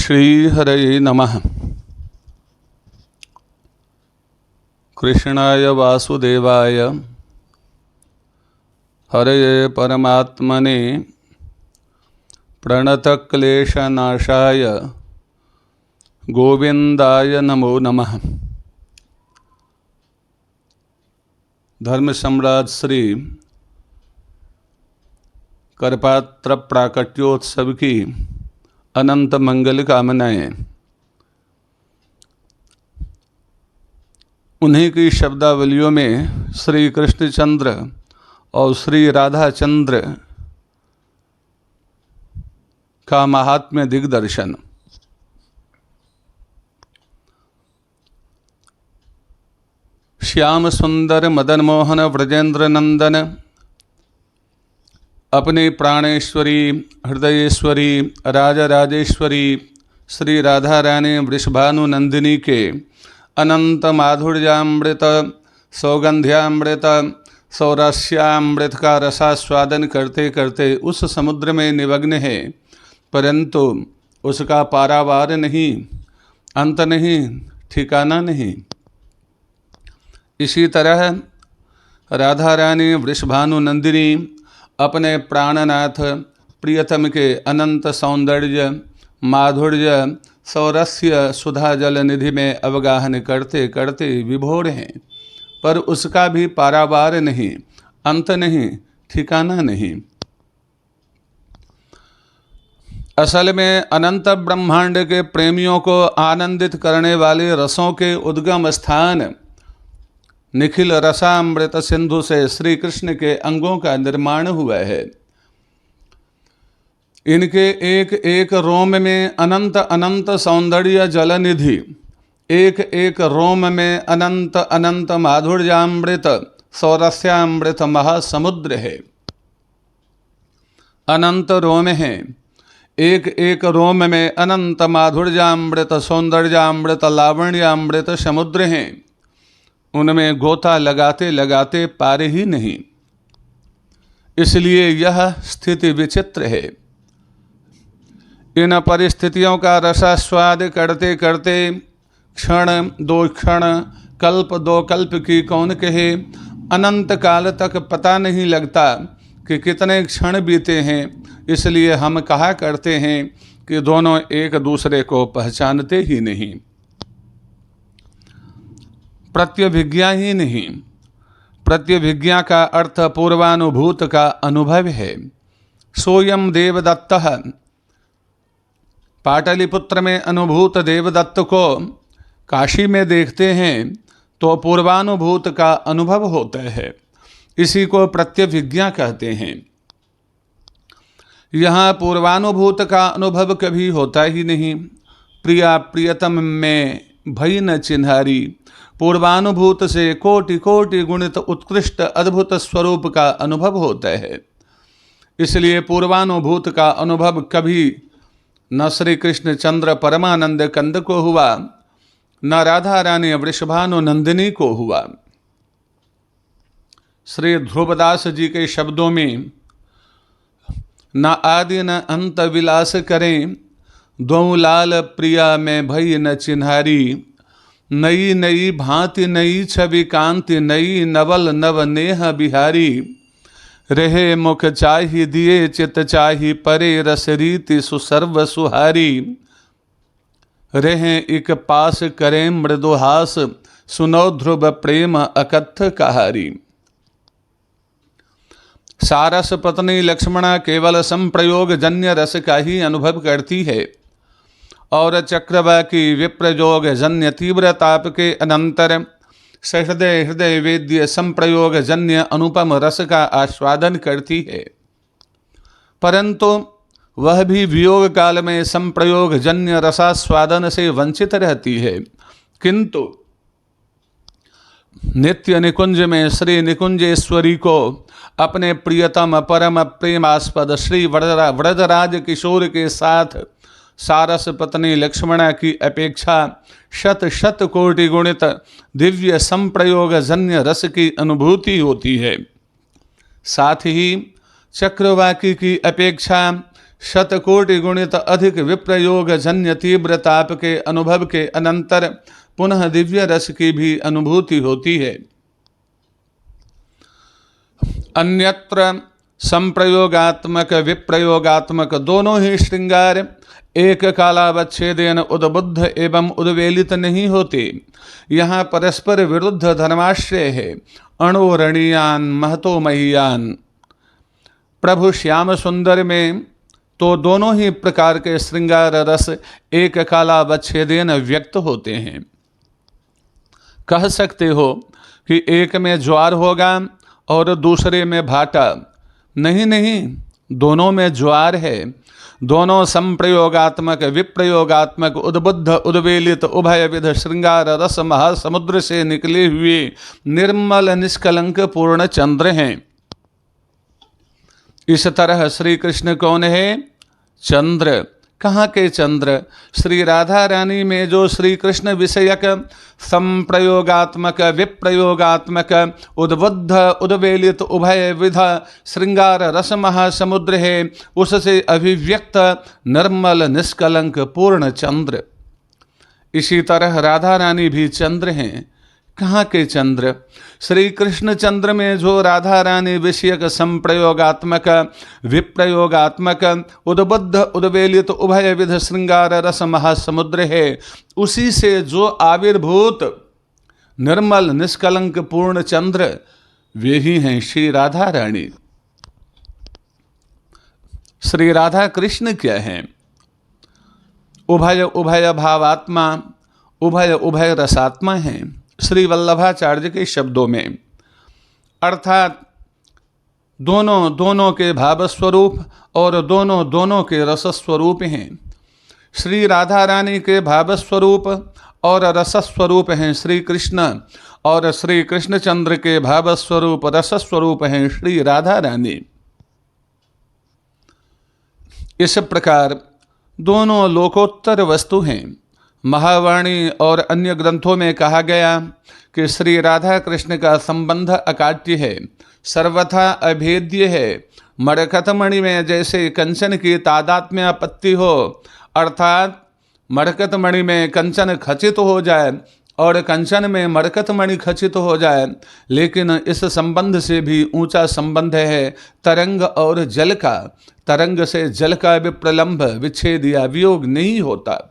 श्रीहरये नमः। कृष्णाय वासुदेवाय हरये परमात्मने प्रणतक्लेशनाशाय गोविंदाय नमो नमः। धर्म सम्राट श्री करपात्र प्राकट्योत्सव की अनंत मंगल कामनाएं उन्हीं की शब्दावलियों में श्री कृष्णचंद्र और श्री राधाचंद्र का महात्म्य दिग्दर्शन। श्याम सुंदर मदन मोहन व्रजेंद्र नंदन अपनी प्राणेश्वरी हृदयेश्वरी राजराजेश्वरी श्री राधा रानी वृषभानु नंदिनी के अनंत माधुर्यामृत सौगंध्यामृत सौरस्यामृत का रसास्वादन करते करते उस समुद्र में निमग्न है, परंतु उसका पारावार नहीं, अंत नहीं, ठिकाना नहीं। इसी तरह राधा रानी वृषभानु नंदिनी अपने प्राणनाथ प्रियतम के अनंत सौंदर्य माधुर्य सौरस्य सुधा जल निधि में अवगाहन करते करते विभोर हैं, पर उसका भी पारावार नहीं, अंत नहीं, ठिकाना नहीं। असल में अनंत ब्रह्मांड के प्रेमियों को आनंदित करने वाले रसों के उद्गम स्थान निखिल रसामृत सिंधु से श्री कृष्ण के अंगों का निर्माण हुआ है। इनके एक एक रोम में अनंत अनंत सौंदर्य जलनिधि, एक एक रोम में अनंत अनंत माधुर्यामृत सौरस्यामृत महासमुद्र है। अनंत रोम है, एक एक रोम में अनंत माधुर्यामृत सौंदर्यामृत लावण्यामृत समुद्र हैं। उनमें गोता लगाते लगाते पार ही नहीं। इसलिए यह स्थिति विचित्र है। इन परिस्थितियों का रसास्वाद करते करते क्षण दो क्षण कल्प दो कल्प की कौन कहे, अनंत काल तक पता नहीं लगता कि कितने क्षण बीते हैं। इसलिए हम कहा करते हैं कि दोनों एक दूसरे को पहचानते ही नहीं, प्रत्यभिज्ञा ही नहीं। प्रत्यभिज्ञा का अर्थ पूर्वानुभूत का अनुभव है। सोयम देवदत्तः, पाटलिपुत्र में अनुभूत देवदत्त को काशी में देखते हैं तो पूर्वानुभूत का अनुभव होता है। इसी को प्रत्यभिज्ञा कहते हैं। यहाँ पूर्वानुभूत का अनुभव कभी होता ही नहीं। प्रिया प्रियतम में भई न चिन्हारी, पूर्वानुभूत से कोटि कोटि गुणित उत्कृष्ट अद्भुत स्वरूप का अनुभव होता है। इसलिए पूर्वानुभूत का अनुभव कभी न श्री कृष्ण चंद्र परमानंद कंद को हुआ, न राधा रानी वृषभानु नंदिनी को हुआ। श्री ध्रुवदास जी के शब्दों में न आदि न अंत विलास करें, द्वौ लाल प्रिया में भई न चिन्हारी। नई नई भांति नई छवि कांति नई, नवल नव नेह बिहारी। रहे मुख चाहि दिए चित चाहि, परे रस रीति सुसर्व सुहारी। रहे इक पास करें मृदुहास, सुनो ध्रुव प्रेम अकथ कहारी। सारस पत्नी लक्ष्मणा केवल संप्रयोग जन्य रस का ही अनुभव करती है, और चक्रवाकी विप्रयोग जन्य तीव्र ताप के अनंतर सहृदय हृदय वेद्य संप्रयोग जन्य अनुपम रस का आस्वादन करती है। परंतु वह भी वियोग काल में संप्रयोग जन्य रसास्वादन से वंचित रहती है। किंतु नित्य निकुंज में श्री निकुंजेश्वरी को अपने प्रियतम परम प्रेमास्पद श्री व्रजराज किशोर के साथ सारस पत्नी लक्ष्मणा की अपेक्षा शत शत कोटि गुणित दिव्य संप्रयोग जन्य रस की अनुभूति होती है। साथ ही चक्रवाकी की अपेक्षा शतकोटि गुणित अधिक विप्रयोग जन्य तीव्र ताप के अनुभव के अनंतर पुनः दिव्य रस की भी अनुभूति होती है। अन्यत्र संप्रयोगात्मक विप्रयोगात्मक दोनों ही श्रृंगार एक कालावच्छेदेन उद्बुद्ध एवं उद्वेलित नहीं होते। यहाँ परस्पर विरुद्ध धर्माश्रय है। अणोरणीयान महतो महीयान। प्रभु श्याम सुंदर में तो दोनों ही प्रकार के श्रृंगार रस एक कालावच्छेदेन व्यक्त होते हैं। कह सकते हो कि एक में ज्वार होगा और दूसरे में भाटा। नहीं नहीं, दोनों में ज्वार है। दोनों संप्रयोगात्मक विप्रयोगात्मक उद्बुद्ध उद्वेलित उभय विध श्रृंगार रस महासमुद्र से निकले हुए निर्मल निष्कलंक पूर्ण चंद्र हैं। इस तरह श्री कृष्ण कौन है? चंद्र। कहाँ के चंद्र? श्री राधा रानी में जो श्री कृष्ण विषयक संप्रयोगात्मक विप्रयोगात्मक उद्बुद्ध उद्वेलित उभय विध श्रृंगार रस महासमुद्र है, उससे अभिव्यक्त निर्मल निष्कलंक पूर्ण चंद्र। इसी तरह राधा रानी भी चंद्र हैं। कहाँ के चंद्र? श्री कृष्ण चंद्र में जो राधा रानी विषयक संप्रयोगात्मक विप्रयोगात्मक उद्बुद्ध उद्वेलित उभय विध श्रृंगार रस महासमुद्र है, उसी से जो आविर्भूत निर्मल निष्कलंक पूर्ण चंद्र, वे ही हैं श्री राधा रानी। श्री राधा कृष्ण क्या हैं? उभय उभय भावात्मा, उभय उभय रसात्मा हैं श्री वल्लभाचार्य के शब्दों में। अर्थात दोनों दोनों के भाव स्वरूप और दोनों दोनों के रस स्वरूप हैं। श्री राधा रानी के भाव स्वरूप और रस स्वरूप हैं श्री कृष्ण, और श्री कृष्णचंद्र के भाव स्वरूप रस स्वरूप हैं श्री राधा रानी। इस प्रकार दोनों लोकोत्तर वस्तु हैं। महावाणी और अन्य ग्रंथों में कहा गया कि श्री राधा कृष्ण का संबंध अकाट्य है, सर्वथा अभेद्य है। मरकतमणि में जैसे कंचन की तादात्म्य आपत्ति हो, अर्थात मरकतमणि में कंचन खचित हो जाए और कंचन में मरकतमणि खचित हो जाए, लेकिन इस संबंध से भी ऊंचा संबंध है तरंग और जल का। तरंग से जल का विप्रलंभ विच्छेद या वियोग नहीं होता।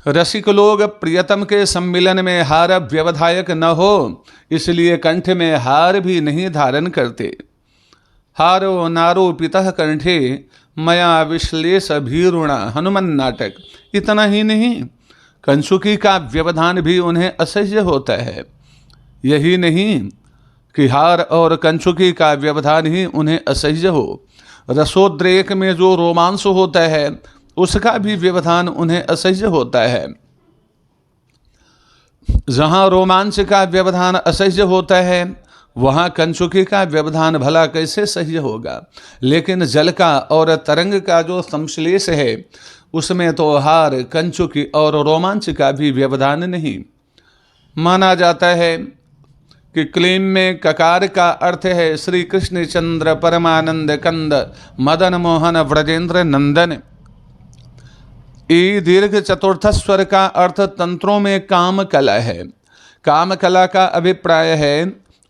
रसिक लोग प्रियतम के सम्मिलन में हार व्यवधायक न हो, इसलिए कंठ में हार भी नहीं धारण करते। हारो नारो पितः कंठे मया विश्लेष भीरुणा हनुमान नाटक। इतना ही नहीं, कंचुकी का व्यवधान भी उन्हें असह्य होता है। यही नहीं कि हार और कंचुकी का व्यवधान ही उन्हें असह्य हो, रसोद्रेक में जो रोमांस होता है उसका भी व्यवधान उन्हें असह्य होता है। जहाँ रोमांच का व्यवधान असह्य होता है, वहाँ कंचुकी का व्यवधान भला कैसे सह्य होगा। लेकिन जल का और तरंग का जो संश्लेष है, उसमें तो हार कंचुकी और रोमांच का भी व्यवधान नहीं। माना जाता है कि क्लीम में ककार का अर्थ है श्री कृष्ण चंद्र परमानंद कंद मदन मोहन व्रजेंद्र नंदन। ई दीर्घ चतुर्थ स्वर का अर्थ तंत्रों में काम कला है। काम कला का अभिप्राय है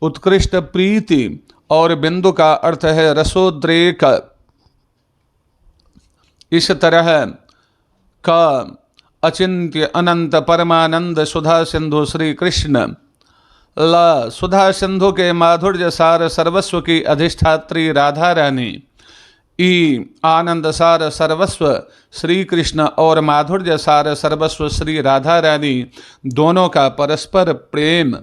उत्कृष्ट प्रीति, और बिंदु का अर्थ है रसोद्रेक। इस तरह का अचिंत्य अनंत परमानंद सुधा सिंधु श्री कृष्ण, ल सुधा सिंधु के माधुर्य सार सर्वस्व की अधिष्ठात्री राधा रानी, ई आनंद सार सर्वस्व श्री कृष्ण और माधुर्य सार सर्वस्व श्री राधा रानी, दोनों का परस्पर प्रेम।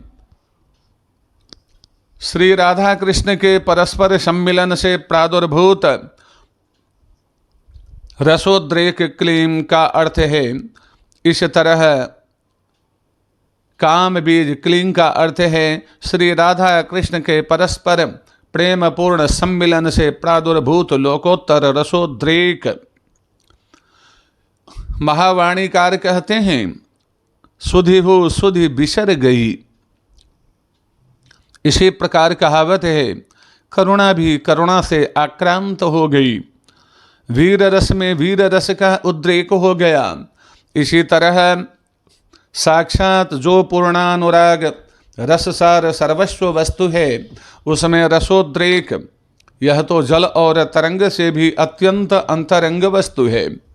श्री राधा कृष्ण के परस्पर सम्मिलन से प्रादुर्भूत रसोद्रेक क्लीम का अर्थ है। इस तरह काम बीज क्लीं का अर्थ है श्री राधा कृष्ण के परस्पर प्रेम पूर्ण सम्मिलन से प्रादुर्भूत लोकोत्तर रसोद्रेक। महावाणीकार कहते हैं सुधि हो सुधि बिसर गई। इसी प्रकार कहावत है करुणा भी करुणा से आक्रांत हो गई। वीर रस में वीर रस का उद्रेक हो गया। इसी तरह साक्षात जो पूर्णानुराग रससार सर्वस्व वस्तु है, उसमें रसोद्रेक यह तो जल और तरंग से भी अत्यंत अंतरंग वस्तु है।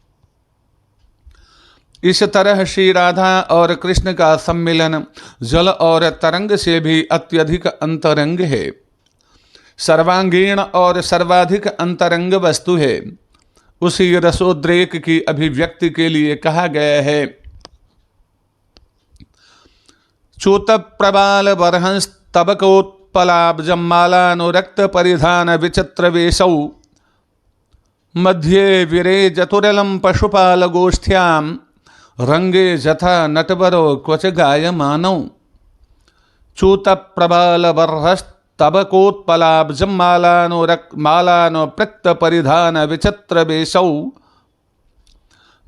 इस तरह श्री राधा और कृष्ण का सम्मिलन जल और तरंग से भी अत्यधिक अंतरंग है, सर्वांगीण और सर्वाधिक अंतरंग वस्तु है। उसी रसोद्रेक की अभिव्यक्ति के लिए कहा गया है, चूत प्रबाल बरहंस तबकोत्पलाब्जमालानुरक्त परिधान विचित्र वेशौ मध्ये विरे जतुरलम पशुपाल गोष्ठ्याम रंगे जथा नटवरो क्वच गायमानौ। चूत प्रबाल बरहंस तबकोत्पलाब्जमालानुप्रक्त परिधान विचित्र वेशौ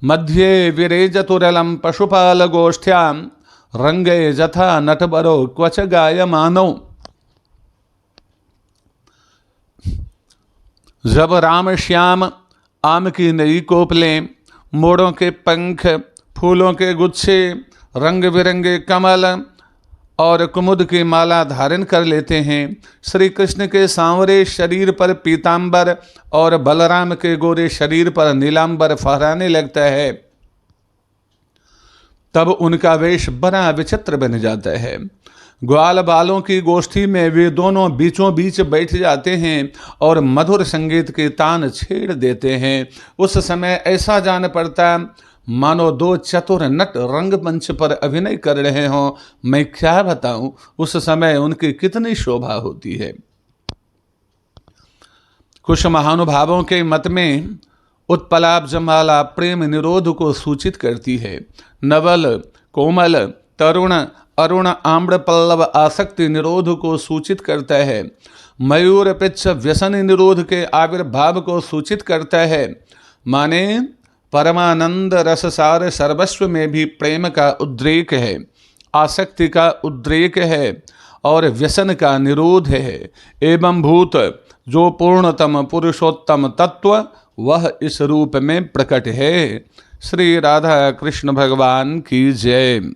मध्ये विरे जतुरलम पशुपाल गोष्ठ्याम रंगे जथा नटबरो क्वच गायमानौ। जब राम श्याम आम की नई कोपलें, मोड़ों के पंख, फूलों के गुच्छे, रंग बिरंगे कमल और कुमुद की माला धारण कर लेते हैं, श्री कृष्ण के सांवरे शरीर पर पीतांबर और बलराम के गोरे शरीर पर नीलांबर फहराने लगता है, तब उनका वेश बड़ा विचित्र बन जाता है। ग्वाल बालों की गोष्ठी में वे दोनों बीचों बीच बैठ जाते हैं और मधुर संगीत के तान छेड़ देते हैं। उस समय ऐसा जान पड़ता मानो दो चतुर नट रंगमंच पर अभिनय कर रहे हों। मैं क्या बताऊं, उस समय उनकी कितनी शोभा होती है। कुछ महानुभावों के मत में उत्पलाब्जमाला प्रेम निरोध को सूचित करती है। नवल, कोमल, तरुण, अरुण, आम्र पल्लव आसक्ति निरोध को सूचित करता है। मयूर पिच्छ व्यसन निरोध के आविर्भाव को सूचित करता है। माने परमानंद रससार सर्वस्व में भी प्रेम का उद्रेक है, आसक्ति का उद्रेक है और व्यसन का निरोध है। एवं भूत जो पूर्णतम पुरुषोत्तम तत्व, वह इस रूप में प्रकट है। श्री राधा कृष्ण भगवान की जय।